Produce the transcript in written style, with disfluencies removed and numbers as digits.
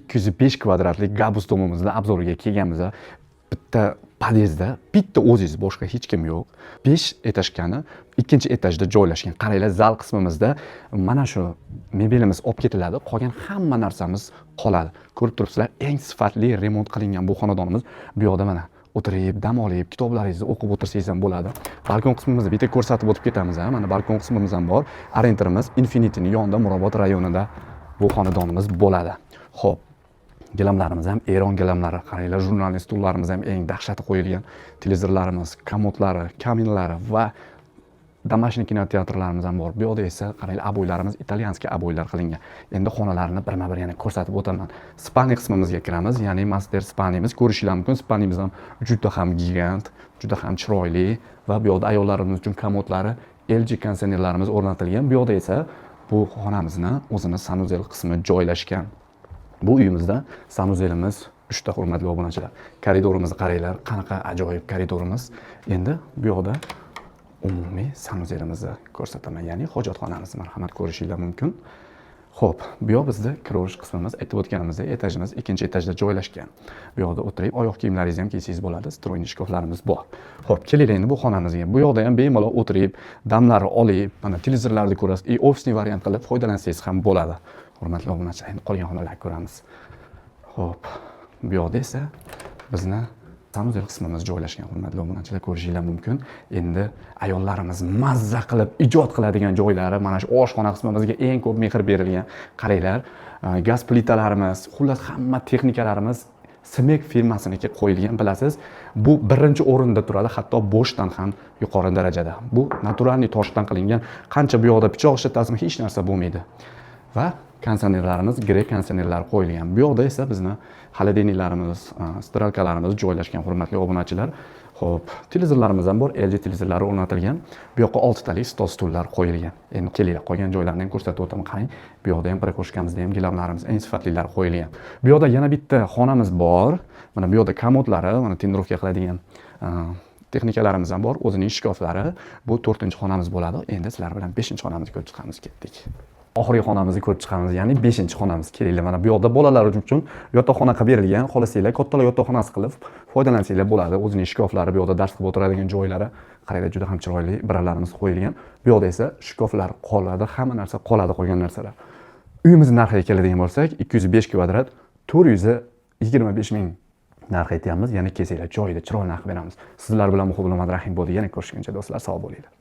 205 kvadratlik gabus domimizni obzoriga kelganmiz. Bitta podyezdda bitta o'zingiz, boshqa hech kim yo'q. 5 etajkani ikkinchi etajda joylashgan. Qaranglar, zal qismimizda mana shu mebelimiz olib ketiladi, qolgan hamma narsamiz qoladi. Ko'rib turibsizlar, eng sifatli remont qilingan bu xonadonimiz. Bu yoqda mana o'tirib, dam olib, kitoblaringizni o'qib o'tirsangiz ham bo'ladi. Balkon qismimizni bitta ko'rsatib o'tib ketamiz. Mana balkon qismimiz ham bor. Arenterimiz Infinity'ning yonida, Mirobod rayonida bu xonadonimiz bo'ladi. Xo'p, gilamlarimiz ham Eron gilamlari. Qaranglar, jurnalist stullarimiz ham eng dahshati qo'yilgan. Televizorlarimiz, komodlari, kaminlari va domashniy kinoteatrlarimiz ham bor. Bu yoqda esa qaranglar, aboylarimiz italyanskiy aboylar qilingan. Endi xonalarni birma-bir yana ko'rsatib o'taman. Spalni qismimizga kiramiz, ya'ni master spalnimiz. Ko'rishingiz mumkin, spalnimiz ham juda ham gigant, juda ham chiroyli va bu yoqda ayollarimiz uchun komodlari, LG konditsionerlarimiz o'rnatilgan. Bu yoqda esa bu xonamizni o'zini sanuzel qismi joylashgan. Bu uyimizda sanuzelimiz 3 ta, hurmatli obunachilar. Koridorimizni qaranglar, qanaqa ajoyib koridorimiz. Endi bu yoqda umumiy sanuzelimizni ko'rsataman, ya'ni hojatxonamiz. Marhamat, ko'rishingiz mumkin. Xo'p, bu yoq bizda kirosh qismimiz, aytib o'tganimizdek, etajimiz ikkinchi etajda joylashgan. Bu yoqda o'tirib oyoq kiyimlaringizni ham kiysangiz bo'ladi, stroyniy shkaflarimiz bor. Xo'p, keling endi bu xonamizga. Bu yoqda ham bemalol o'tirib, damlarni olib, mana televizorlarni ko'rasiz, ofisniy variant qilib foydalansangiz ham bo'ladi. Hurmatli obunachilar, endi qolgan xonalarni ko'ramiz. Xo'p, bu yoqda esa bizni sanuzel qismimiz joylashgan. Hurmatli obunachilar, ko'rishingiz mumkin. Endi ayollarimiz mazza qilib ijod qiladigan joylari mana shu oshxona qismimizga eng ko'p mehr berilgan. Qaranglar, gaz plitalarimiz, xullas hamma texnikalarimiz Simek firmasiniki qo'yilgan, bilasiz. Bu birinchi o'rinda turadi, hatto Bosch'dan ham yuqori darajada. Bu naturalniy toshdan qilingan. Qancha bu yoqda pichoq ishlatasizmi, hech narsa bo'lmaydi. Va konditsionerlarimiz, grek konditsionerlari qo'yilgan. Bu yoqda esa bizni xolodilniklarimiz, strelkalarimiz joylashgan, hurmatli obunachilar. Xo'p, televizorlarimiz ham bor, LG televizorlari o'rnatilgan. Bu yoqqa 6 talik stol stullar qo'yilgan. Endi kelinglar, qolgan joylarni ham ko'rsatib o'taman. Qarang, bu yoqda ham prokoshkamizda ham gilamlarimiz eng sifatlilari qo'yilgan. Bu yoqda yana bitta xonamiz bor. Mana bu yoqda komodlari, mana tendrovka qiladigan texnikalarimiz ham bor, o'zining shkaflari. Bu 4-xonamiz bo'ladi. Endi sizlar bilan 5-xonamizga ko'rib chiqamiz, ketdik. Oxirgi xonamizni ko'rib chiqamiz, ya'ni 5-xonamiz. Kelinglar, mana bu yoqda bolalar uchun yotoqxona qilib berilgan. Xohlasanglar kattalar yotoqxonasi qilib foydalansanglar bo'ladi. O'zining shkaflari, bu yoqda dars qilib o'tiradigan joylari, qaranglar, juda ham chiroyli biralarimiz qo'yilgan. Bu yoqda esa shkaflar qoladi, hamma narsa qoladi, qolgan narsalar. Uyimiz narxiga keladigan bo'lsak, 205 kvadrat 425 ming narx aytyapmiz. Ya'ni kelsanglar, joyida chiroyli narx beramiz. Sizlar bilan Muhib Rahim bo'ldi. Yana ko'rishguncha do'stlar, sog' bo'linglar.